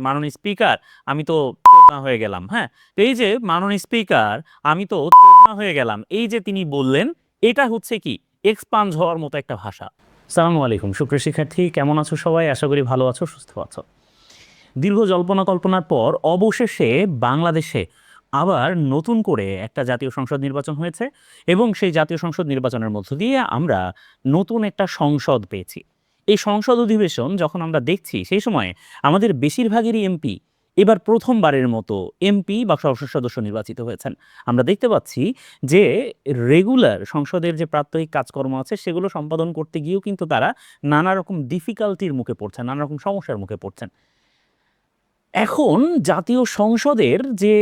মাননীয় স্পিকার আমি তো চোদনা হয়ে গেলাম। হ্যাঁ, তো এই যে মাননীয় স্পিকার আমি তো চোদনা হয়ে গেলাম, এই যে তিনি বললেন, এটা হচ্ছে কি এক্সপাঞ্জ হওয়ার মতো একটা ভাষা। সালামু আলাইকুম সুপ্রিয় শিক্ষার্থী, কেমন আছো সবাই? আশা করি ভালো আছো, সুস্থ আছো। দীর্ঘ জল্পনা কল্পনার পর অবশেষে বাংলাদেশে আবার নতুন করে একটা জাতীয় সংসদ নির্বাচন হয়েছে এবং সেই জাতীয় সংসদ নির্বাচনের মধ্য দিয়ে আমরা নতুন একটা সংসদ পেয়েছি। এই সংসদ অধিবেশন যখন আমরা দেখছি সেই সময় আমাদের বেশিরভাগেরই এমপি এবার প্রথমবারের মতো এমপি বা সংসদ সদস্য নির্বাচিত হয়েছেন। আমরা দেখতে পাচ্ছি যে রেগুলার সংসদের যে প্রাত্যহিক কাজকর্ম আছে সেগুলো সম্পাদন করতে গিয়েও কিন্তু তারা নানা রকম ডিফিকাল্টির মুখে পড়ছেন, নানা রকম সমস্যার মুখে পড়ছেন। এখন জাতীয় সংসদের যে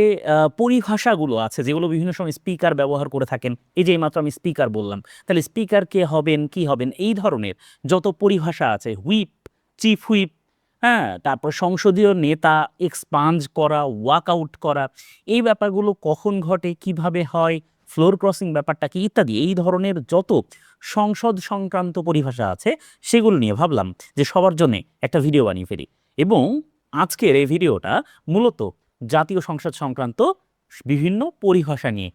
পরিভাষাগুলো আছে, যেগুলো বিভিন্ন সময় স্পিকার ব্যবহার করে থাকেন, এই যে এইমাত্র আমি স্পিকার বললাম, তাহলে স্পিকার কে হবেন, কি হবেন, এই ধরনের যত পরিভাষা আছে, হুইপ, চিফ হুইপ, হ্যাঁ, তারপর সংসদীয় নেতা, এক্সপাঞ্জ করা, ওয়াক আউট করা, এই ব্যাপারগুলো কখন ঘটে, কিভাবে হয়, ফ্লোর ক্রসিং ব্যাপারটা কি, ইত্যাদি এই ধরনের যত সংসদ সংক্রান্ত পরিভাষা আছে সেগুলো নিয়ে ভাবলাম যে সবার জন্য একটা ভিডিও বানিয়ে ফেলি। এবং আজকের এই ভিডিওটা মূলত জাতীয় সংসদ সংক্রান্ত বিভিন্ন পরিভাষা নিয়ে।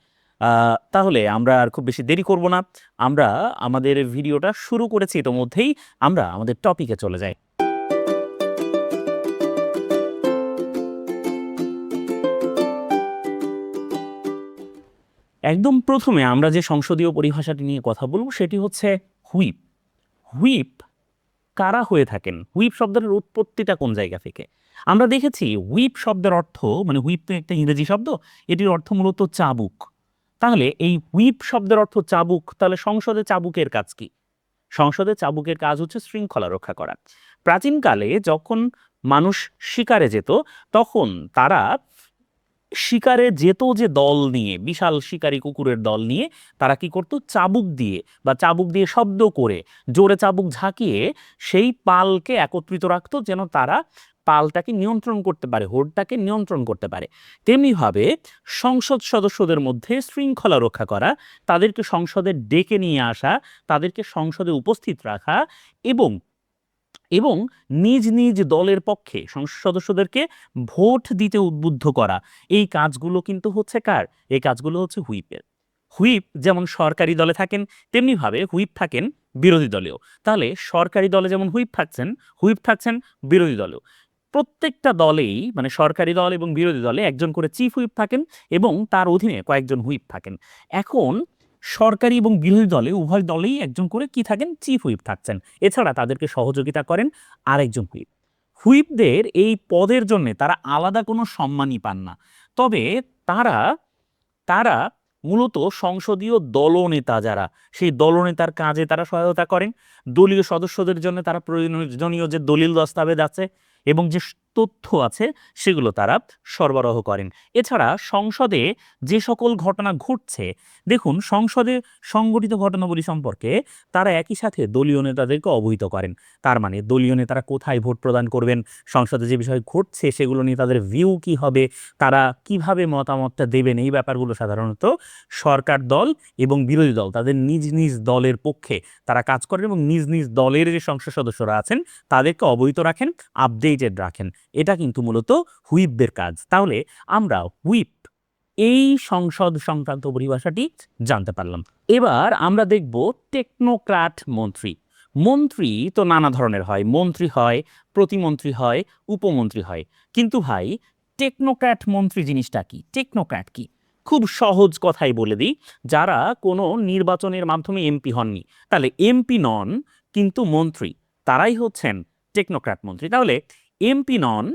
তাহলে আমরা আর খুব বেশি দেরি করব না, আমরা আমাদের ভিডিওটা শুরু করেছি ইতোমধ্যেই, আমরা আমাদের টপিকে চলে যাই। একদম প্রথমে আমরা যে সংসদীয় পরিভাষাটি নিয়ে কথা বলবো সেটি হচ্ছে হুইপ। হুইপ কারা হয়ে থাকেন? হুইপ শব্দের উৎপত্তিটা কোন জায়গা থেকে? আমরা দেখেছি হুইপ শব্দের অর্থ, মানে হুইপ তো একটা ইংরেজি শব্দ, এটির অর্থ মূলত চাবুক। তাহলে এই হুইপ শব্দের অর্থ চাবুক, তাহলে সংসদে চাবুকের কাজ কি? সংসদে চাবুকের কাজ হচ্ছে শৃঙ্খলা রক্ষা করা। প্রাচীনকালে যখন মানুষ শিকারে যেত তখন তারা শিকারে যেত যে দল নিয়ে, বিশাল শিকারী কুকুরের দল নিয়ে, তারা কি করতো? চাবুক দিয়ে বা চাবুক দিয়ে শব্দ করে জোরে চাবুক ঝাঁকিয়ে সেই পালকে একত্রিত রাখতো, যেন তারা পালটাকে নিয়ন্ত্রণ করতে পারে, হোড়টাকে নিয়ন্ত্রণ করতে পারে। তেমনিভাবে সংসদ সদস্যদের মধ্যে শৃঙ্খলা রক্ষা করা, তাদেরকে সংসদে ডেকে নিয়ে আসা, তাদেরকে সংসদে উপস্থিত রাখা এবং এবং নিজ নিজ দলের পক্ষে সংসদ সদস্যদেরকে ভোট দিতে উদ্বুদ্ধ করা, এই কাজগুলো কিন্তু হচ্ছে কার? এই কাজগুলো হচ্ছে হুইপের। হুইপ যেমন সরকারি দলে থাকেন, তেমনিভাবে হুইপ থাকেন বিরোধী দলেও। তাহলে সরকারি দলে যেমন হুইপ থাকছেন বিরোধী দলেও। প্রত্যেকটা দলেই, মানে সরকারি দল এবং বিরোধী দলে একজন করে চিফ হুইপ থাকেন এবং তার অধীনে কয়েকজন হুইপ থাকেন। এখন সরকারি এবং বিরোধী দলে উভয় দলেই একজন করে কি থাকেন? চিফ হুইপ থাকছেন। এছাড়া তাদেরকে সহযোগিতা করেন আরেকজন হুইপ। হুইপদের এই পদের জন্য তারা আলাদা কোনো সম্মানই পান না। তবে তারা তারা মূলত সংসদীয় দলনেতা যারা, সেই দলনেতার কাজে তারা সহায়তা করেন। দলীয় সদস্যদের জন্য তারা প্রয়োজনীয় যে দলিল দস্তাবেজ আছে এবং যে তথ্য আছে সেগুলো তারা সরবরাহ করেন। এছাড়া সংসদে যে সকল ঘটনা ঘটছে, দেখুন সংসদে সংঘটিত ঘটনাবলী সম্পর্কে তারা একই সাথে দলীয় নেতাদেরকে অবহিত করেন। তার মানে দলীয় নেতারা কোথায় ভোট প্রদান করবেন, সংসদে যে বিষয় ঘটছে সেগুলো নিয়ে তাদের ভিউ কি হবে, তারা কিভাবে মতামতটা দেবেন, এই ব্যাপারগুলো সাধারণত সরকার দল এবং বিরোধী দল তাদের নিজ নিজ দলের পক্ষে তারা কাজ করেন এবং নিজ নিজ দলের যে সংসদ সদস্যরা আছেন তাদেরকে অবহিত রাখেন, আপডেটেড রাখেন। এটা কিন্তু মূলত হুইপদের কাজ। তাহলে আমরা হুইপ, এই সংসদ সংক্রান্ত পরিভাষাটি জানতে পারলাম। এবার আমরা দেখব টেকনোক্র্যাট মন্ত্রী। মন্ত্রী তো নানা ধরনের হয়, মন্ত্রী হয়, প্রতিমন্ত্রী হয়, উপমন্ত্রী হয়, কিন্তু ভাই টেকনোক্র্যাট মন্ত্রী জিনিসটা কি? টেকনোক্র্যাট কি? খুব সহজ কথাই বলে দিই, যারা কোনো নির্বাচনের মাধ্যমে এমপি হননি, তাহলে এমপি নন কিন্তু মন্ত্রী, তারাই হচ্ছেন টেকনোক্র্যাট মন্ত্রী। তাহলে এমপি নন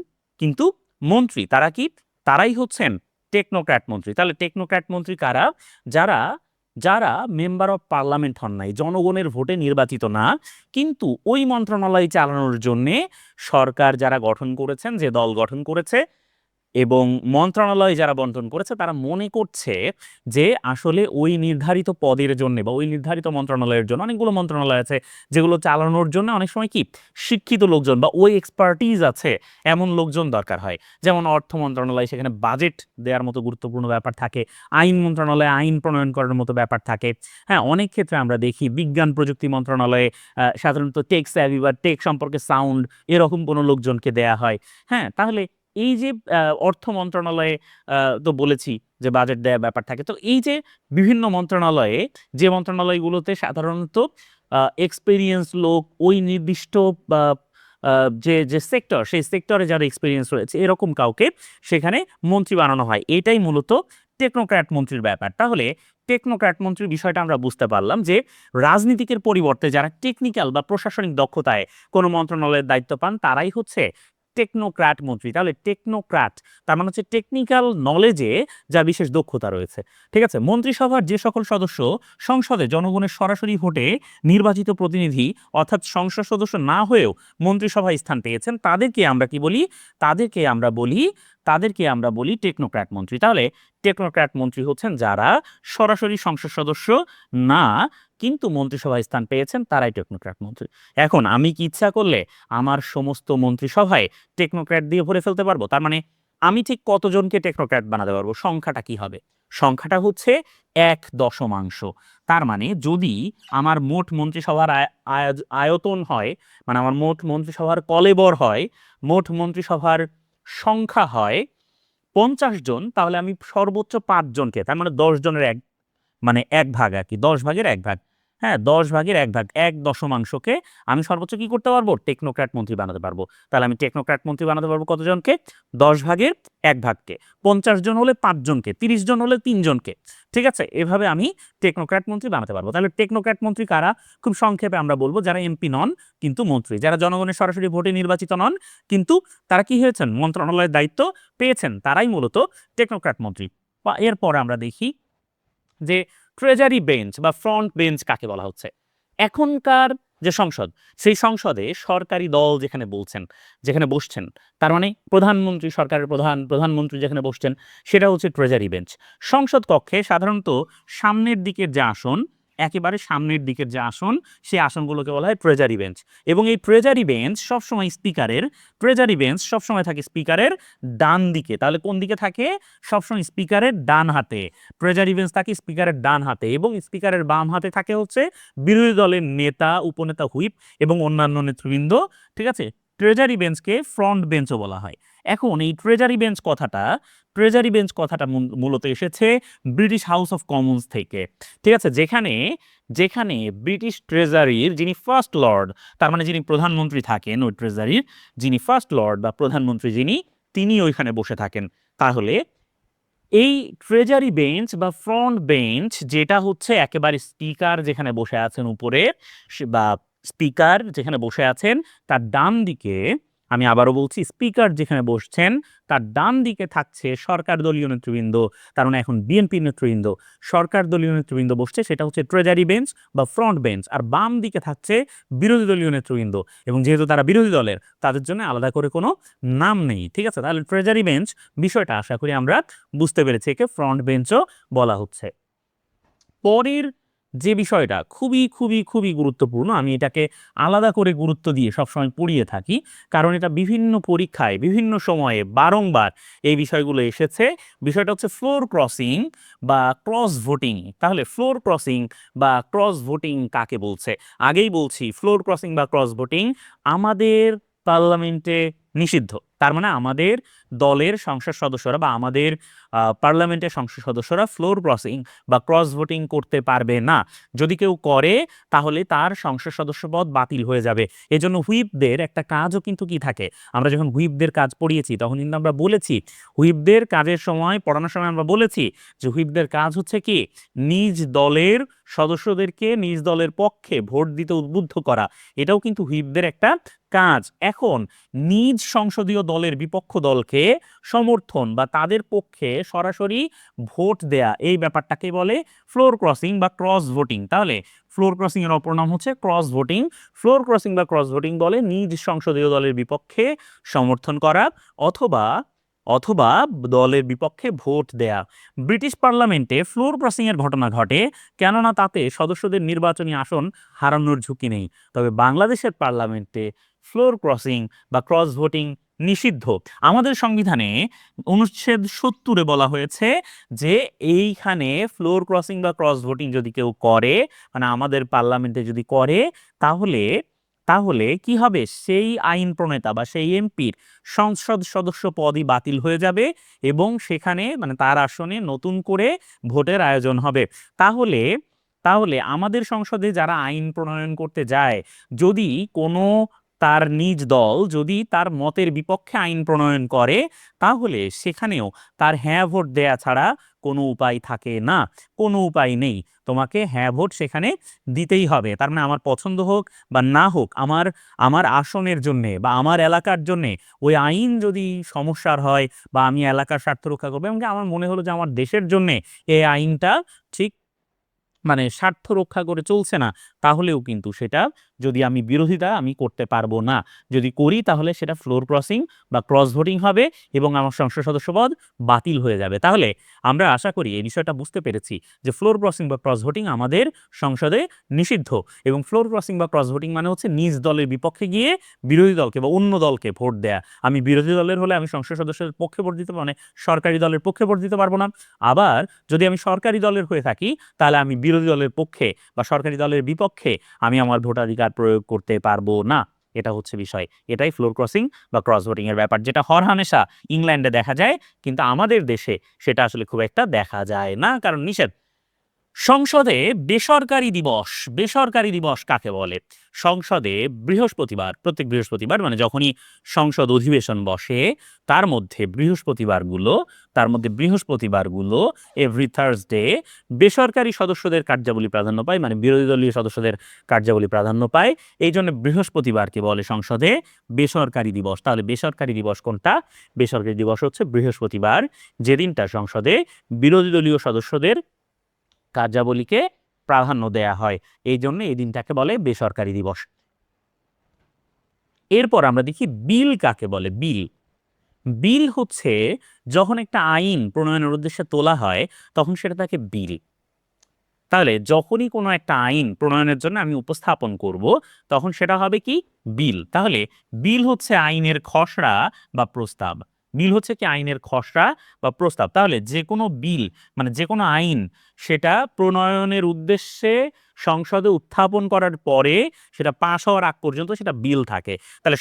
কিন্তু মন্ত্রী, তারা কি? তারাই হচ্ছেন টেকনোক্র্যাট মন্ত্রী। তাহলে টেকনোক্র্যাট মন্ত্রী কারা? যারা যারা মেম্বার অফ পার্লামেন্ট হন নাই, জনগণের ভোটে নির্বাচিত না, কিন্তু ওই মন্ত্রণালয় চালানোর জন্যে সরকার যারা গঠন করেছেন, যে দল গঠন করেছে এবং মন্ত্রণালয় যারা বন্টন করেছে, তারা মনে করছে যে আসলে ওই নির্ধারিত পদের জন্য বা ওই নির্ধারিত মন্ত্রণালয়ের জন্য, অনেকগুলো মন্ত্রণালয় আছে যেগুলো চালানোর জন্য অনেক সময় কি শিক্ষিত লোকজন বা ওই এক্সপার্টিজ আছে এমন লোকজন দরকার হয়। যেমন অর্থ মন্ত্রণালয়, সেখানে বাজেট দেওয়ার মতো গুরুত্বপূর্ণ ব্যাপার থাকে। আইন মন্ত্রণালয়ে আইন প্রণয়ন করার মতো ব্যাপার থাকে। হ্যাঁ, অনেক ক্ষেত্রে আমরা দেখি বিজ্ঞান প্রযুক্তি মন্ত্রণালয়ে সাধারণত টেক স্যাভি বা টেক সম্পর্কে সাউন্ড এরকম কোনো লোকজনকে দেয়া হয়। হ্যাঁ, তাহলে এই যে অর্থ মন্ত্রণালয়ে তো বলেছি যে বাজেট দেয়া ব্যাপার থাকে। তো এই যে বিভিন্ন মন্ত্রণালয়ে যে মন্ত্রণালয়গুলোতে সাধারণত এক্সপেরিয়েন্স লোক ওই নির্দিষ্ট বা যে সেক্টর সেই সেক্টরে যারা এক্সপেরিয়েন্স রয়েছে এরকম কাউকে সেখানে মন্ত্রী বানানো হয়। এটাই মূলত টেকনোক্র্যাট মন্ত্রীর ব্যাপার। তাহলে টেকনোক্র্যাট মন্ত্রীর বিষয়টা আমরা বুঝতে পারলাম যে রাজনীতিকের পরিবর্তে যারা টেকনিক্যাল বা প্রশাসনিক দক্ষতায় কোনো মন্ত্রণালয়ের দায়িত্ব পান তারাই হচ্ছে টেকনোক্র্যাট মন্ত্রী। তাহলে টেকনোক্র্যাট তার মানে হচ্ছে টেকনিক্যাল নলেজে যার বিশেষ দক্ষতা রয়েছে। ঠিক আছে, মন্ত্রিসভার যে সকল সদস্য সংসদে জনগণের সরাসরি ভোটে নির্বাচিত প্রতিনিধি অর্থাৎ সংসদ সদস্য না হয়েও মন্ত্রিসভায় স্থান পেয়েছেন তাদেরকে আমরা কি বলি? তাদেরকে আমরা বলি টেকনোক্র্যাট মন্ত্রী। তাহলে টেকনোক্র্যাট মন্ত্রী হচ্ছেন যারা সরাসরি সংসদ সদস্য না কিন্তু মন্ত্রিসভায় স্থান পেয়েছেন তারাই টেকনোক্র্যাট মন্ত্রী। এখন আমি কি ইচ্ছা করলে আমার সমস্ত মন্ত্রিসভায় টেকনোক্র্যাট দিয়ে ভরে ফেলতে পারবো? তার মানে আমি ঠিক কতজনকে টেকনোক্র্যাট বানাতে পারবো? সংখ্যাটা কি হবে? সংখ্যাটা হচ্ছে 1/10। তার মানে যদি আমার মোট মন্ত্রিসভার আয়তন হয়, মানে আমার মোট মন্ত্রিসভার কলেবর হয়, মোট মন্ত্রিসভার সংখ্যা হয় 50 জন, তাহলে আমি সর্বোচ্চ 5 জনকে, তার মানে 10 জনের মানে 1 ভাগ আর কি, 10 ভাগের 1 ভাগ। হ্যাঁ, 10 ভাগের 1 ভাগ, 1/10কে আমি সর্বোচ্চ কি করতে পারবো? টেকনোক্র্যাট মন্ত্রী বানাতে পারবো। তাহলে আমি টেকনোক্র্যাট মন্ত্রী বানাতে পারবো কতজনকে? 10 ভাগের 1 ভাগকে। 50 জন হলে 5 জনকে, 30 জন হলে 3 জনকে। ঠিক আছে? এভাবে আমি টেকনোক্র্যাট মন্ত্রী বানাতে পারবো। তাহলে টেকনোক্র্যাট মন্ত্রী কারা? খুব সংক্ষেপে আমরা বলবো যারা এমপি নন কিন্তু মন্ত্রী, যারা জনগণের সরাসরি ভোটে নির্বাচিত নন কিন্তু তারা কি হয়েছেন? মন্ত্রণালয়ের দায়িত্ব পেয়েছেন, তারাই মূলত টেকনোক্র্যাট মন্ত্রী। বা এরপর আমরা দেখি যে ট্রেজারি বেঞ্চ বা ফ্রন্ট বেঞ্চ কাকে বলা হচ্ছে। এখনকার যে সংসদ, সেই সংসদে সরকারি দল যেখানে বসছেন, তার মানে প্রধানমন্ত্রী, সরকারের প্রধানমন্ত্রী যেখানে বসছেন সেটা হচ্ছে ট্রেজারি বেঞ্চ। সংসদ কক্ষে সাধারণত সামনের দিকের যে আসন, একেবারে সামনের দিকের যে আসন, সেই আসনগুলোকে বলা হয় ট্রেজারি বেঞ্চ। এবং এই ট্রেজারি বেঞ্চ সবসময় থাকে স্পিকারের ডান দিকে। তাহলে কোন দিকে থাকে? সবসময় স্পিকারের ডান হাতে। ট্রেজারি বেঞ্চ থাকে স্পিকারের ডান হাতে এবং স্পিকারের বাম হাতে থাকে হচ্ছে বিরোধী দলের নেতা, উপনেতা, হুইপ এবং অন্যান্য নেতৃবৃন্দ। ঠিক আছে, ট্রেজারি বেঞ্চকে ফ্রন্ট বেঞ্চও বলা হয়। এখন এই ট্রেজারি বেঞ্চ কথাটা মূলত এসেছে ব্রিটিশ হাউস অফ কমন্স থেকে। ঠিক আছে, যেখানে ব্রিটিশ ট্রেজারির যিনি ফার্স্ট লর্ড, তার মানে যিনি প্রধানমন্ত্রী থাকেন, ওই ট্রেজারির যিনি ফার্স্ট লর্ড বা প্রধানমন্ত্রী তিনি ওইখানে বসে থাকেন। তাহলে এই ট্রেজারি বেঞ্চ বা ফ্রন্ট বেঞ্চ যেটা হচ্ছে একেবারে স্পিকার যেখানে বসে আছেন উপরে, বা স্পিকার যেখানে বসে আছেন তার ডান দিকে, আমি আবারও বলছি স্পিকার যেখানে বসছেন তার ডান দিকে থাকছে সরকার দলীয় নেতৃবৃন্দ। তার মানে এখন বিএনপি নেতৃবৃন্দ, সরকার দলীয় নেতৃবৃন্দ বসছে, সেটা হচ্ছে ট্রেজারি বেঞ্চ বা ফ্রন্ট বেঞ্চ। আর বাম দিকে থাকছে বিরোধী দলীয় নেতৃবৃন্দ, এবং যেহেতু তারা বিরোধী দলের, তাদের জন্য আলাদা করে কোনো নাম নেই। ঠিক আছে, তাহলে ট্রেজারি বেঞ্চ বিষয়টা আশা করি আমরা বুঝতে পেরেছি, একে ফ্রন্ট বেঞ্চও বলা হচ্ছে। পরের যে বিষয়টা খুবই খুবই খুবই গুরুত্বপূর্ণ, আমি এটাকে আলাদা করে গুরুত্ব দিয়ে সবসময় পড়িয়ে থাকি, কারণ এটা বিভিন্ন পরীক্ষায় বিভিন্ন সময়ে বারংবার এই বিষয়গুলো এসেছে। বিষয়টা হচ্ছে ফ্লোর ক্রসিং বা ক্রস ভোটিং। তাহলে ফ্লোর ক্রসিং বা ক্রস ভোটিং কাকে বলছে? আগেই বলছি, ফ্লোর ক্রসিং বা ক্রস ভোটিং আমাদের পার্লামেন্টে নিষিদ্ধ। তার মানে আমাদের দলের সংসদ সদস্যরা বা আমাদের পার্লামেন্টের সংসদ সদস্যরা ফ্লোর ক্রসিং বা ক্রস ভোটিং করতে পারবে না। যদি কেউ করে তাহলে তার সংসদ সদস্য পদ বাতিল হয়ে যাবে। এজন্য হুইপদের একটা কাজও কিন্তু কি থাকে, আমরা যখন হুইপদের কাজ পড়িয়েছি তখন কিন্তু আমরা বলেছি, হুইপদের কাজের সময় পড়ানোর সময় আমরা বলেছি যে হুইপদের কাজ হচ্ছে কি, নিজ দলের সদস্যদেরকে নিজ দলের পক্ষে ভোট দিতে উদ্বুদ্ধ করা। এটাও কিন্তু হুইপদের একটা কাজ। এখন নিজ সংসদীয় দলের বিপক্ষ দলকে সমর্থন বা তাদের পক্ষে সরাসরি ভোট দেয়া, এই ব্যাপারটাকে বলে ফ্লোর ক্রসিং বা ক্রস ভোটিং। তাহলে ফ্লোর ক্রসিং এর অপর নাম হচ্ছে ক্রস ভোটিং। ফ্লোর ক্রসিং বা ক্রস ভোটিং বলে নিজ সংসদীয় দলের বিপক্ষে সমর্থন করা অথবা অথবা দলের বিপক্ষে ভোট দেয়া। ব্রিটিশ পার্লামেন্টে ফ্লোর ক্রসিং এর ঘটনা ঘটে, কেননা তাতে সদস্যদের নির্বাচনী আসন হারানোর ঝুঁকি নেই। তবে বাংলাদেশের পার্লামেন্টে ফ্লোর ক্রসিং বা ক্রস ভোটিং নিষিদ্ধ। আমাদের সংবিধানে অনুচ্ছেদ 70-এ বলা হয়েছে যে এইখানে ফ্লোর ক্রসিং বা ক্রস ভোটিং যদি কেউ করে, মানে আমাদের পার্লামেন্টে যদি করে, তাহলে তাহলে কি হবে, সেই আইন প্রণেতা বা সেই এমপির সংসদ সদস্য পদই বাতিল হয়ে যাবে এবং সেখানে মানে তার আসনে নতুন করে ভোটের আয়োজন হবে। তাহলে তাহলে আমাদের সংসদে যারা আইন প্রণয়ন করতে যায়, যদি কোনো তার নিজ দল যদি তার মতের বিপক্ষে আইন প্রণয়ন করে, তাহলে সেখানেও তার হ্যাঁ ভোট দেয়া ছাড়া কোনো উপায় থাকে না, কোনো উপায় নেই, তোমাকে হ্যাঁ ভোট সেখানে দিতেই হবে। তার মানে আমার পছন্দ হোক বা না হোক, আমার আমার আসনের জন্যে বা আমার এলাকার জন্যে ওই আইন যদি সমস্যার হয় বা আমি এলাকার স্বার্থ রক্ষা করবো এবং আমার মনে হলো যে আমার দেশের জন্যে এই আইনটা ঠিক মানে স্বার্থ রক্ষা করে চলছে না, তাহলেও কিন্তু সেটা যদি আমি বিরোধিতা আমি করতে পারবো না। যদি করি তাহলে সেটা ফ্লোর ক্রসিং বা ক্রস ভোটিং হবে এবং আমার সংসদ সদস্য পদ বাতিল হয়ে যাবে। তাহলে আমরা আশা করি এই বিষয়টা বুঝতে পেরেছি যে ফ্লোর ক্রসিং বা ক্রস ভোটিং আমাদের সংসদে নিষিদ্ধ। এবং ফ্লোর ক্রসিং বা ক্রস ভোটিং মানে হচ্ছে নিজ দলের বিপক্ষে গিয়ে বিরোধী দলকে বা অন্য দলকে ভোট দেয়া। আমি বিরোধী দলের হলে আমি সংসদ সদস্যের পক্ষে ভোট দিতে মানে সরকারি দলের পক্ষে ভোট দিতে পারবো না। আবার যদি আমি সরকারি দলের হয়ে থাকি তাহলে আমি বিরোধী দলের পক্ষে বা সরকারি দলের বিপক্ষে আমি আমার ভোটাধিকার প্রয়োগ করতে পারবো না। এটা হচ্ছে বিষয়। এটাই ফ্লোর ক্রসিং বা ক্রস ভোটিং এর ব্যাপার, যেটা হরহামেশা ইংল্যান্ডে দেখা যায়, কিন্তু আমাদের দেশে সেটা আসলে খুব একটা দেখা যায় না, কারণ নিষেধ। সংসদে বেসরকারি দিবস, বেসরকারি দিবস কাকে বলে? সংসদে বৃহস্পতিবার, প্রত্যেক বৃহস্পতিবার মানে যখনই সংসদ অধিবেশন বসে তার মধ্যে বৃহস্পতিবারগুলো এভরি থার্সডে বেসরকারি সদস্যদের কার্যাবলী প্রাধান্য পায়, মানে বিরোধী দলীয় সদস্যদের কার্যাবলী প্রাধান্য পায়। এই জন্য বৃহস্পতিবারকে বলে সংসদে বেসরকারি দিবস। তাহলে বেসরকারি দিবস কোনটা? বেসরকারি দিবস হচ্ছে বৃহস্পতিবার, যেদিনটা সংসদে বিরোধী দলীয় সদস্যদের কার্যাবলীকে প্রাধান্য দেয়া হয়, এই জন্য এই দিনটাকে বলে বেসরকারি দিবস। এরপর আমরা দেখি বিল কাকে বলে। বিল, বিল হচ্ছে যখন একটা আইন প্রণয়নের উদ্দেশ্যে তোলা হয় তখন সেটা তাকে বিল। তাহলে যখনই কোনো একটা আইন প্রণয়নের জন্য আমি উপস্থাপন করব তখন সেটা হবে কি? বিল। তাহলে বিল হচ্ছে আইনের খসড়া বা প্রস্তাব। বিল হচ্ছে কি? আইনের খসড়া বা প্রস্তাব। তাহলে যে কোনো বিল মানে যে কোনো আইন সেটা প্রণয়নের উদ্দেশ্যে সংসদে উত্থাপন করার পরে সেটা পাশ হওয়ার আগ পর্যন্ত সেটা বিল থাকে। তাহলে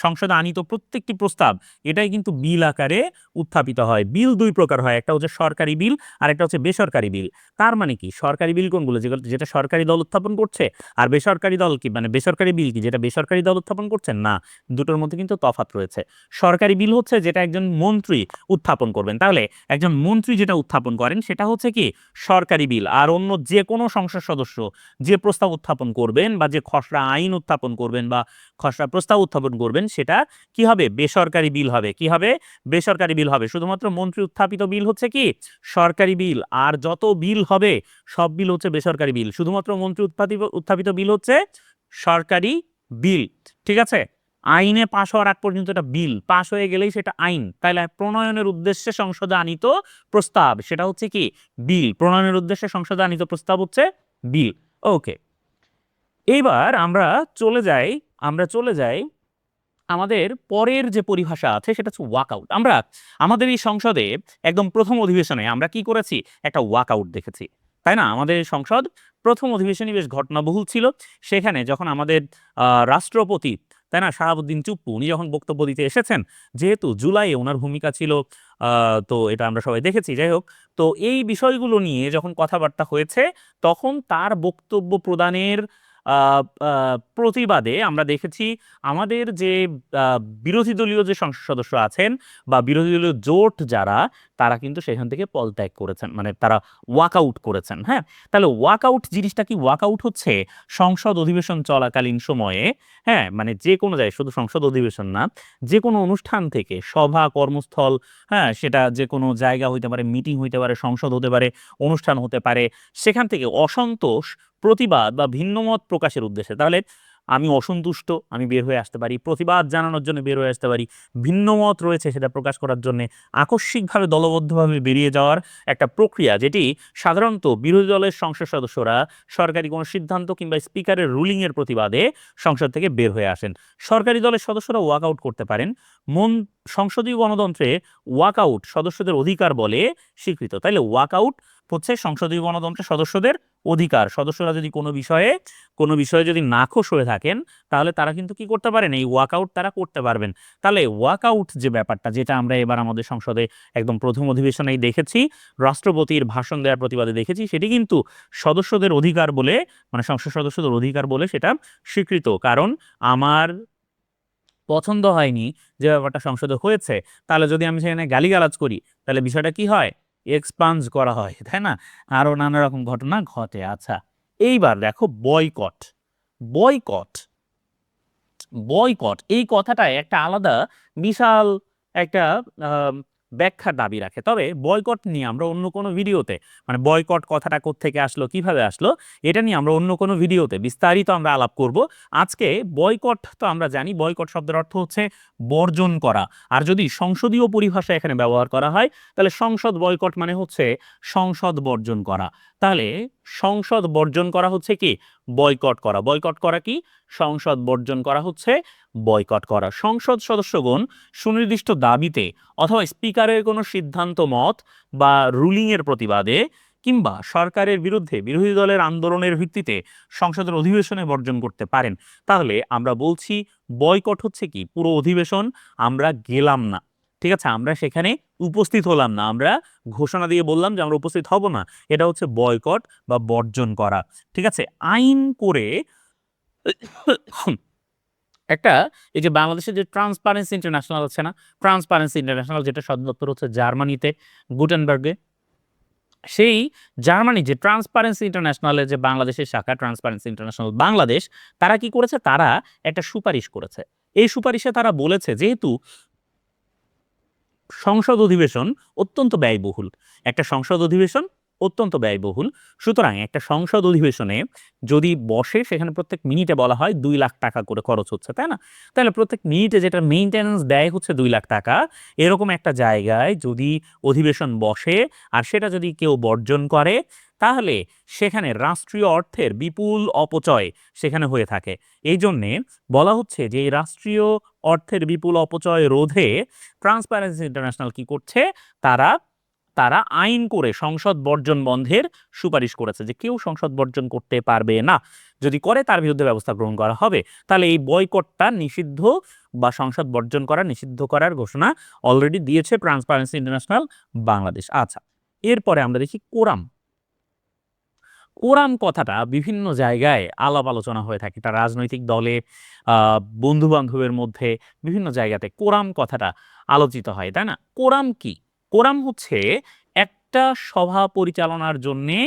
সংসদে আনীত প্রত্যেকটি প্রস্তাব এটাই কিন্তু বিল আকারে উত্থাপিত হয়। বিল দুই প্রকার হয়, একটা হচ্ছে সরকারি বিল আর একটা হচ্ছে বেসরকারি বিল। তার মানে কি? সরকারি বিল কোনগুলো? যেটা সরকারি দল উত্থাপন করছে। আর বেসরকারি দল কি? মানে বেসরকারি বিল কি? যেটা বেসরকারি দল উত্থাপন করছেন না। দুটোর মধ্যে কিন্তু তফাৎ রয়েছে। সরকারি বিল হচ্ছে যেটা একজন মন্ত্রী উত্থাপন করবেন। তাহলে একজন মন্ত্রী যেটা উত্থাপন করেন সেটা হচ্ছে কি? সরকারি বিল। আর অন্য যে কোনো সংসদ সদস্য যে প্রস্তাব উত্থাপন করবেন বা যে খসড়া আইন উত্থাপন করবেন বা খসড়া প্রস্তাব উত্থাপন করবেন সেটা কি হবে? বেসরকারি বিল হবে। কি হবে? বেসরকারি বিল হবে। শুধুমাত্র মন্ত্রী উত্থাপিত বিল হচ্ছে কি? সরকারি বিল। আর যত বিল হবে সব বিল হচ্ছে বেসরকারি বিল। শুধুমাত্র মন্ত্রী উত্থাপিত বিল হচ্ছে সরকারি বিল। ঠিক আছে? আইনে পাশ হওয়ার আগ পর্যন্ত এটা বিল, পাশ হয়ে গেলেই সেটা আইন। তাহলে প্রণয়নের উদ্দেশ্যে সংসদে আনীত প্রস্তাব সেটা হচ্ছে কি? বিল। প্রণয়নের উদ্দেশ্যে সংসদে আনীত প্রস্তাব হচ্ছে বিল। ওকে, এইবার আমরা চলে যাই আমাদের পরের যে পরিভাষা আছে সেটা হচ্ছে ওয়াকআউট। আমরা আমাদের এই সংসদে একদম প্রথম অধিবেশনে আমরা কি করেছি? একটা ওয়াকআউট দেখেছি, তাই না? আমাদের এই সংসদ প্রথম অধিবেশনই বেশ ঘটনাবহুল ছিল। সেখানে যখন আমাদের রাষ্ট্রপতি, তাই না, শাহাবুদ্দিন চুপ্পু উনি যখন বক্তব্য দিতে এসেছেন, যেহেতু জুলাইয়ে ওনার ভূমিকা ছিল, তো এটা আমরা সবাই দেখেছি। যাই হোক, তো এই বিষয়গুলো নিয়ে যখন কথাবার্তা হয়েছে তখন তার বক্তব্য প্রদানের প্রতিবাদে আমরা দেখেছি আমাদের যে বিরোধী দলীয় যে সংসদ সদস্য আছেন বা বিরোধী দলীয় জোট যারা, তারা কিন্তু সেখান থেকে পদত্যাগ করেছেন, মানে তারা ওয়াকআউট করেছেন। হ্যাঁ, তাহলে ওয়াকআউট জিনিসটা কি? ওয়াকআউট হচ্ছে সংসদ অধিবেশন চলাকালীন সময়ে, হ্যাঁ, মানে যে কোনো জায়গায়, শুধু সংসদ অধিবেশন না, যে কোনো অনুষ্ঠান থেকে, সভা কর্মস্থল, হ্যাঁ, সেটা যে কোনো জায়গা হইতে পারে, মিটিং হইতে পারে, সংসদ হতে পারে, অনুষ্ঠান হতে পারে, সেখান থেকে অসন্তোষ, প্রতিবাদ বা ভিন্নমত প্রকাশের উদ্দেশ্যে, তাহলে আমি অসন্তুষ্ট, আমি বের হয়ে আসতে পারি, প্রতিবাদ জানানোর জন্য বের হয়ে আসতে পারি, ভিন্নমত রয়েছে সেটা প্রকাশ করার জন্য আকস্মিকভাবে দলবদ্ধভাবে বেরিয়ে যাওয়ার একটা প্রক্রিয়া, যেটি সাধারণত বিরোধী দলের সংসদ সদস্যরা সরকারি কোনো সিদ্ধান্ত কিংবা স্পিকারের রুলিংয়ের প্রতিবাদে সংসদ থেকে বের হয়ে আসেন। সরকারি দলের সদস্যরা ওয়াকআউট করতে পারেন। সংসদীয় গণতন্ত্রে ওয়াকআউট সদস্যদের অধিকার বলে স্বীকৃত। তাইলে ওয়াকআউট হচ্ছে সংসদীয় গণতন্ত্রের সদস্যদের অধিকার। সদস্যরা যদি কোনো বিষয়ে যদি নাখোশ হয়ে থাকেন তাহলে তারা কিন্তু কি করতে পারেন, এই ওয়াকআউট তারা করতে পারবেন। তাহলে ওয়াকআউট যে ব্যাপারটা, যেটা আমরা এবার আমাদের সংসদে একদম প্রথম অধিবেশনেই দেখেছি, রাষ্ট্রপতির ভাষণ দেওয়ার প্রতিবাদে দেখেছি, সেটি কিন্তু সদস্যদের অধিকার বলে, মানে সংসদ সদস্যদের অধিকার বলে সেটা স্বীকৃত। কারণ আমার পছন্দ হয়নি যে ব্যাপারটা সংসদে হয়েছে, তাহলে যদি আমি সেখানে গালিগালাজ করি তাহলে বিষয়টা কি হয়, এক্সপাঞ্জ করা হয়, তাই না? আরো নানা রকম ঘটনা ঘটে। আচ্ছা, এইবার দেখো বয়কট। বয়কট বয়কট এই কথাটায় একটা আলাদা বিশাল একটা আম, ব্যাখ্যার দাবি রাখে। তবে বয়কট নিয়ে আমরা অন্য কোনো ভিডিওতে, মানে বয়কট কথাটা কোত্থেকে আসলো, কিভাবে আসলো, এটা নিয়ে আমরা অন্য কোনো ভিডিওতে বিস্তারিত আমরা আলাপ করব। আজকে বয়কট তো আমরা জানি, বয়কট শব্দের অর্থ হচ্ছে বর্জন করা। আর যদি সংসদীয় পরিভাষা এখানে ব্যবহার করা হয় তাহলে সংসদ বয়কট মানে হচ্ছে সংসদ বর্জন করা। তাহলে সংসদ বর্জন করা হচ্ছে কি, বয়কট করা। বয়কট করা কি, সংসদ বর্জন করা হচ্ছে বয়কট করা। সংসদ সদস্যগণ সুনির্দিষ্ট দাবিতে অথবা স্পিকারের কোনো সিদ্ধান্ত মত বা রুলিং এর প্রতিবাদে কিংবা সরকারের বিরুদ্ধে বিরোধী দলের আন্দোলনের ভিত্তিতে সংসদের অধিবেশনে বর্জন করতে পারেন। তাহলে আমরা বলছি বয়কট হচ্ছে কি, পুরো অধিবেশন আমরা গেলাম না, ঠিক আছে, আমরা সেখানে উপস্থিত হলাম না, আমরা ঘোষণা দিয়ে বললাম যে আমরা উপস্থিত হব না, এটা হচ্ছে বয়কট বা বর্জন করা। ঠিক আছে, আইন করে একটা, এই যে বাংলাদেশের যে ট্রান্সপারেন্সি ইন্টারন্যাশনাল আছে না, ট্রান্সপারেন্সি ইন্টারন্যাশনাল যেটা সদর দপ্তর হচ্ছে জার্মানিতে, গুটেনবার্গে, সেই জার্মানি যে ট্রান্সপারেন্সি ইন্টারন্যাশনালের যে বাংলাদেশের শাখা ট্রান্সপারেন্সি ইন্টারন্যাশনাল বাংলাদেশ, তারা কি করেছে, তারা একটা সুপারিশ করেছে। এই সুপারিশে তারা বলেছে যেহেতু সংসদ অধিবেশন অত্যন্ত ব্যয়বহুল, একটা সংসদ অধিবেশন অত্যন্ত ব্যয়বহুল, সুতরাং একটা সংসদ অধিবেশনে যদি বসে সেখানে প্রত্যেক মিনিটে বলা হয় 2 লাখ টাকা করে খরচ হচ্ছে, তাই না? তাহলে প্রত্যেক মিনিটে যেটা মেইনটেনেন্স ব্যয় হচ্ছে 2 লাখ টাকা, এরকম একটা জায়গায় যদি অধিবেশন বসে আর সেটা যদি কেউ বর্জন করে তাহলে সেখানে রাষ্ট্রীয় অর্থের বিপুল অপচয় সেখানে হয়ে থাকে। এই জন্যে বলা হচ্ছে যে এই রাষ্ট্রীয় অর্থের বিপুল অপচয় রোধে ট্রান্সপারেন্সি ইন্টারন্যাশনাল কি করছে, তারা তারা আইন করে সংসদ বর্জন বন্ধের সুপারিশ করেছে, যে কেউ সংসদ বর্জন করতে পারবে না, যদি করে তার বিরুদ্ধে ব্যবস্থা গ্রহণ করা হবে। তাহলে এই বয়কটটা নিষিদ্ধ বা সংসদ বর্জন করা নিষিদ্ধ করার ঘোষণা অলরেডি দিয়েছে ট্রান্সপারেন্সি ইন্টারন্যাশনাল বাংলাদেশ। আচ্ছা, এরপরে আমরা দেখি কোরাম। কোরাম কথাটা বিভিন্ন জায়গায় আলাপ আলোচনা হয়ে থাকে, এটা রাজনৈতিক দলে, বন্ধু বান্ধবের মধ্যে, বিভিন্ন জায়গাতে কোরাম কথাটা আলোচিত হয়, তাই না? কোরাম কি? কোরাম হচ্ছে একটা সভা পরিচালনার জন্যে,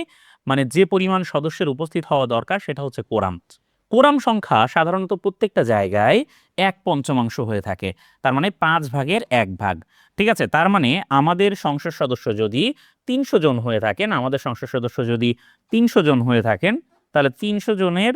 মানে যে পরিমাণ সদস্যের উপস্থিত হওয়া দরকার সেটা হচ্ছে কোরাম। কোরাম সংখ্যা সাধারণত প্রত্যেকটা জায়গায় 1/5 হয়ে থাকে, তার মানে 5/1 ঠিক আছে, তার মানে আমাদের সংসদ সদস্য যদি 300 জন হয়ে থাকেন, আমাদের সংসদ সদস্য যদি 300 জন হয়ে থাকেন, তাহলে 300 জনের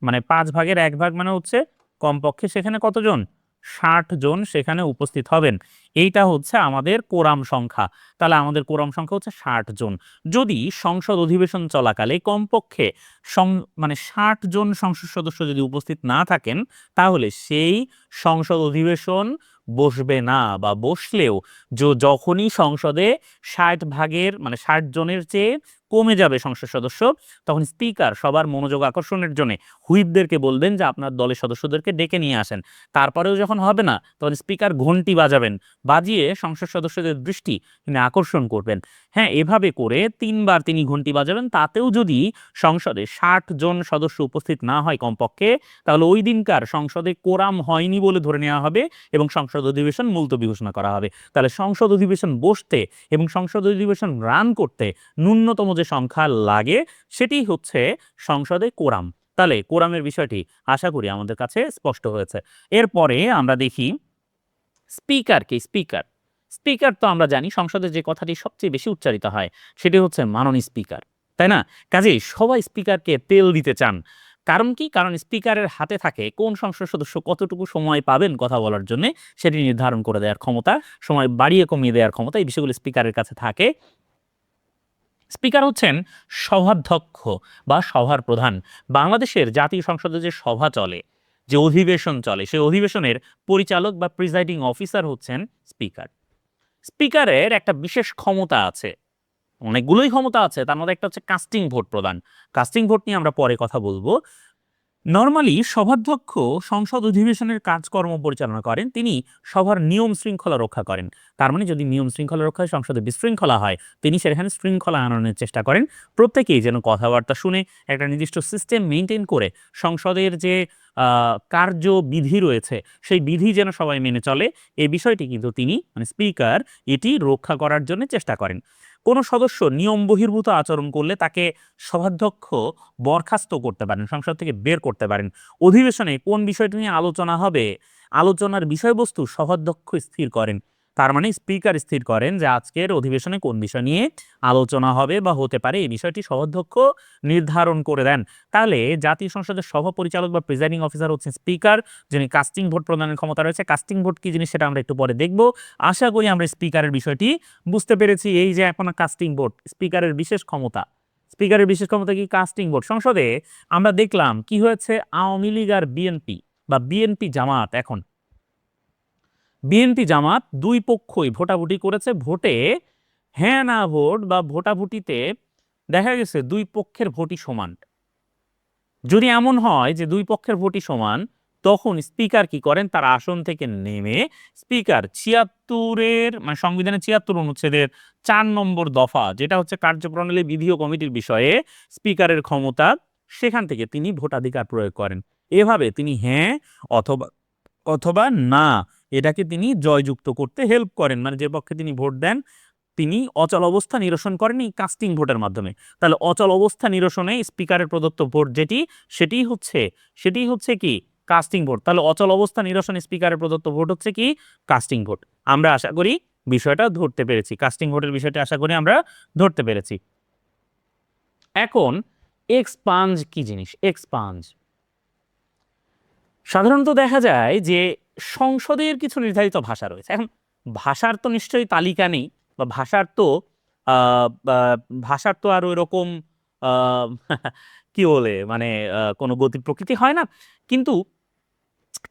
মানে 5/1 মানে হচ্ছে কমপক্ষে সেখানে কতজন, 60 জন সেখানে উপস্থিত হবেন। এইটা হচ্ছে আমাদের কোরাম সংখ্যা। তাহলে আমাদের কোরাম সংখ্যা হচ্ছে 60 জন। যদি সংসদ অধিবেশন চলাকালে কমপক্ষে মানে 60 জন সংসদ সদস্য যদি উপস্থিত না থাকেন তাহলে সেই সংসদ অধিবেশন বসবে না, বা বসলেও যখনই সংসদে 60 মানে 60 জনের চেয়ে কমে যাবে সংসদ সদস্য, তখন স্পিকার সবার মনোযোগ আকর্ষণের জন্য হুইপদেরকে বলবেন যে আপনার দলের সদস্যদেরকে ডেকে নিয়ে আসেন। তারপরেও যখন হবে না তখন স্পিকার ঘন্টি বাজাবেন, বাজিয়ে সংসদ সদস্যদের দৃষ্টি তিনি আকর্ষণ করবেন। হ্যাঁ, এভাবে করে 3বার তিনি ঘন্টি বাজাবেন, তাতেও যদি সংসদে 60 জন সদস্য উপস্থিত না হয় কমপক্ষে, তাহলে ওই দিনকার সংসদে কোরাম হয়নি বলে ধরে নেওয়া হবে এবং সংসদ অধিবেশন মুলতবি ঘোষণা করা হবে। তাহলে সংসদ অধিবেশন বসতে এবং সংসদ অধিবেশন রান করতে ন্যূনতম যে সংখ্যা লাগে সেটি হচ্ছে সংসদে কোরাম। তাহলে কোরামের বিষয়টি আশা করি আমাদের কাছে স্পষ্ট হয়েছে। এরপরে আমরা দেখি স্পিকার কি। স্পিকার স্পিকার তো আমরা জানি সংসদে যে কথাটি সবচেয়ে বেশি উচ্চারিত হয় সেটি হচ্ছে মাননীয় স্পিকার, তাই না? কাজেই সবাই স্পিকারকে তেল দিতে চান। কারণ কি? কারণ স্পিকারের হাতে থাকে কোন সংসদ সদস্য কতটুকু সময় পাবেন কথা বলার জন্য সেটি নির্ধারণ করে দেওয়ার ক্ষমতা, সময় বাড়িয়ে কমিয়ে দেওয়ার ক্ষমতা, এই বিষয়গুলো স্পিকারের কাছে থাকে। স্পিকার হচ্ছেন সভাধ্যক্ষ বা সভার প্রধান। বাংলাদেশের জাতীয় সংসদে যে সভা চলে, যে অধিবেশন চলে, সেই অধিবেশনের পরিচালক বা প্রিজাইডিং অফিসার হচ্ছেন স্পিকার। স্পিকারের একটা বিশেষ ক্ষমতা আছে, অনেকগুলোই ক্ষমতা আছে, তার মধ্যে একটা হচ্ছে কাস্টিং ভোট প্রদান। কাস্টিং ভোট নিয়ে আমরা পরে কথা বলবো। নরমালি সভাধ্যক্ষ সংসদ অধিবেশনের কাজকর্ম পরিচালনা করেন, তিনি সভার নিয়ম শৃঙ্খলা রক্ষা করেন। তার মানে যদি নিয়ম শৃঙ্খলা রক্ষায় সংসদে বিশৃঙ্খলা হয়, তিনি সেখানে শৃঙ্খলা আনয়নের চেষ্টা করেন। প্রত্যেকেই যেন কথাবার্তা শুনে একটা নির্দিষ্ট সিস্টেম মেনটেন করে সংসদের যে কার্যবিধি রয়েছে সেই বিধি যেন সবাই মেনে চলে, এই বিষয়টি কিন্তু তিনি মানে স্পিকার এটি রক্ষা করার জন্য চেষ্টা করেন। কোনো সদস্য নিয়ম বহির্ভূত আচরণ করলে তাকে সভাধ্যক্ষ বরখাস্ত করতে পারেন, সংসদ থেকে বের করতে পারেন। অধিবেশনে কোন বিষয়টি নিয়ে আলোচনা হবে, আলোচনার বিষয়বস্তু সভাধ্যক্ষ স্থির করেন। তার মানে স্পিকার স্থির করেন যে আজকের অধিবেশনে কোন বিষয় নিয়ে আলোচনা হবে বা হতে পারে, এই বিষয়টি সভাধ্যক্ষ নির্ধারণ করে দেন। তাহলে জাতীয় সংসদের সভা পরিচালক বা প্রিজাইডিং অফিসার হচ্ছেন স্পিকার, যিনি কাস্টিং ভোট প্রদানের ক্ষমতা রয়েছে। কাস্টিং ভোট কি জিনিস সেটা আমরা একটু পরে দেখব। আশা করি আমরা স্পিকারের বিষয়টি বুঝতে পেরেছি। এই যে এখন কাস্টিং ভোট, স্পিকারের বিশেষ ক্ষমতা। স্পিকারের বিশেষ ক্ষমতা কি? Casting vote. সংসদে আমরা দেখলাম কি হয়েছে, আওয়ামী লীগ আর বিএনপি বা বিএনপি জামাত, এখন বিএনপি জামাত দুই পক্ষই ভোটাভুটি করেছে। ভোটে হ্যাঁ না ভোট বা ভোটাভুটিতে দেখা গেছে দুই পক্ষের ভোটই সমান। যদি এমন হয় যে দুই পক্ষের ভোটই সমান, তখন স্পিকার কি করেন, তার আসন থেকে নেমে স্পিকার ৭৬ মানে সংবিধানের ৭৬ অনুচ্ছেদের ৪ নম্বর দফা, যেটা হচ্ছে কার্যপ্রণালী বিধি ও কমিটির বিষয়ে স্পিকারের ক্ষমতা, সেখান থেকে তিনি ভোটাধিকার প্রয়োগ করেন। এভাবে তিনি হ্যাঁ অথবা অথবা না এটাকে তিনি জয়যুক্ত করতে হেল্প করেন, মানে যে পক্ষে তিনি ভোট দেন তিনি অচল অবস্থা নিরসন করেন এই কাস্টিং ভোটের মাধ্যমে। তাহলে অচল অবস্থা নিরসনে স্পিকারের প্রদত্ত ভোট যেটি, সেটি হচ্ছে কি? Casting vote. তাহলে অচল অবস্থা নিরসনে স্পিকারের প্রদত্ত ভোট হচ্ছে কি? Casting vote. আমরা আশা করি বিষয়টা ধরতে পেরেছি, কাস্টিং ভোটের বিষয়টা আশা করি আমরা ধরতে পেরেছি। এখন এক্সপাঞ্জ কি জিনিস? এক্সপাঞ্জ সাধারণত দেখা যায় যে সংসদের কিছু নির্ধারিত ভাষা রয়েছে। এখন ভাষার তো নিশ্চয়ই তালিকা নেই, বা ভাষার তো আর ওইরকম আহ, কি বলে মানে কোনো গতি প্রকৃতি হয় না। কিন্তু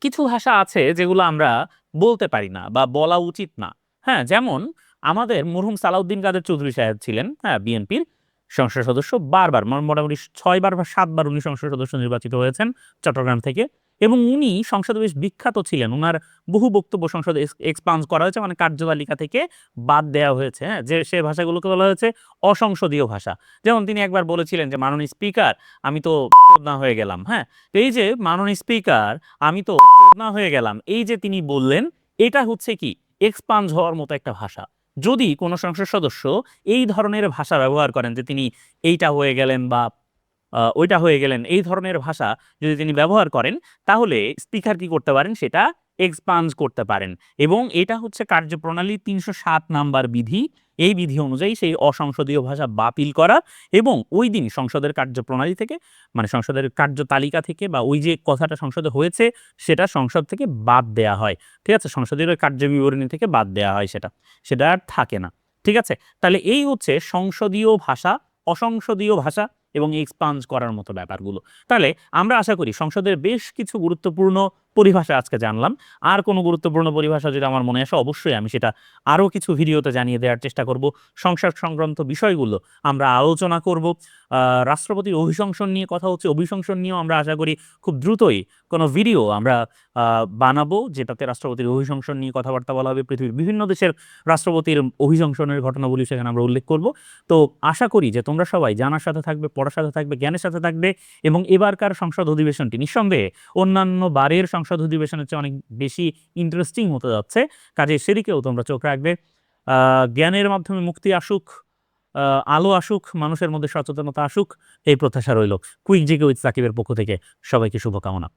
কিছু ভাষা আছে যেগুলো আমরা বলতে পারি না বা বলা উচিত না। হ্যাঁ, যেমন আমাদের মরহুম সালাউদ্দিন কাদের চৌধুরী সাহেব ছিলেন, হ্যাঁ, বিএনপির সংসদ সদস্য, বারবার মোটামুটি ৬ বার বা ৭ বার উনি সংসদ সদস্য নির্বাচিত হয়েছেন চট্টগ্রাম থেকে। এবং উনি সংসদে বেশ বিখ্যাত ছিলেন। উনার বহু বক্তব্য সংসদে এক্সপান্স করা হয়েছে, মানে কার্যতালিকা থেকে বাদ দেওয়া হয়েছে। হ্যাঁ, যে সে ভাষাগুলোকে বলা হয়েছে অসংসদীয় ভাষা। যেমন তিনি একবার বলেছিলেন যে মাননীয় স্পিকার আমি তো না হয়ে গেলাম। হ্যাঁ, তো এই যে মাননীয় স্পিকার আমি তো না হয়ে গেলাম, এই যে তিনি বললেন, এটা হচ্ছে কি? এক্সপাঞ্জ হওয়ার মতো একটা ভাষা। যদি কোনো সংসদ সদস্য এই ধরনের ভাষা ব্যবহার করেন যে তিনি এইটা হয়ে গেলেন বা ওইটা হয়ে গেলেন, এই ধরনের ভাষা যদি তিনি ব্যবহার করেন, তাহলে স্পিকার কি করতে পারেন? সেটা এক্সপাঞ্জ করতে পারেন। এবং এটা হচ্ছে কার্যপ্রণালী ৩০৭ নাম্বার বিধি। এই বিধি অনুযায়ী সেই অসংসদীয় ভাষা বাতিল করা এবং ওই দিন সংসদের কার্যপ্রণালী থেকে, মানে সংসদের কার্যতালিকা থেকে, বা ওই যে কথাটা সংসদে হয়েছে সেটা সংসদ থেকে বাদ দেয়া হয়। ঠিক আছে? সংসদের ওই কার্যবিবরণী থেকে বাদ দেয়া হয়, সেটা আর থাকে না। ঠিক আছে? তাহলে এই হচ্ছে সংসদীয় ভাষা, অসংসদীয় ভাষা এবং এক্সপাঞ্জ করার মতো ব্যাপারগুলো। তাহলে আমরা আশা করি সংসদের বেশ কিছু গুরুত্বপূর্ণ পরিভাষা আজকে জানলাম। আর কোনো গুরুত্বপূর্ণ পরিভাষা যদি আমার মনে আসে, অবশ্যই আমি সেটা আরও কিছু ভিডিওতে জানিয়ে দেওয়ার চেষ্টা করব। সংসদ সংক্রান্ত বিষয়গুলো আমরা আলোচনা করব। রাষ্ট্রপতির অভিশংসন নিয়ে কথা হচ্ছে, অভিশংসন নিয়েও আমরা আশা করি খুব দ্রুতই কোনো ভিডিও আমরা বানাবো, যেটাতে রাষ্ট্রপতির অভিশংসন নিয়ে কথাবার্তা বলা হবে। পৃথিবীর বিভিন্ন দেশের রাষ্ট্রপতির অভিশংসনের ঘটনাবলী সেখানে আমরা উল্লেখ করব। তো আশা করি যে তোমরা সবাই জানার সাথে থাকবে, পড়ার সাথে থাকবে, জ্ঞানের সাথে থাকবে, এবং এবারকার সংসদ অধিবেশনটি নিঃসন্দেহে অন্যান্য বারের সংসদ অধিবেশনের চেয়ে অনেক বেশি ইন্টারেস্টিং হতে যাচ্ছে। কাজে সেদিকেও তোমরা চোখ রাখবে। জ্ঞানের মাধ্যমে মুক্তি আসুক, আলো আসুক, মানুষের মধ্যে সচেতনতা আসুক, এই প্রত্যাশা রইল। কুইক জিকে উইথ সাকিবের পক্ষ থেকে সবাইকে শুভকামনা।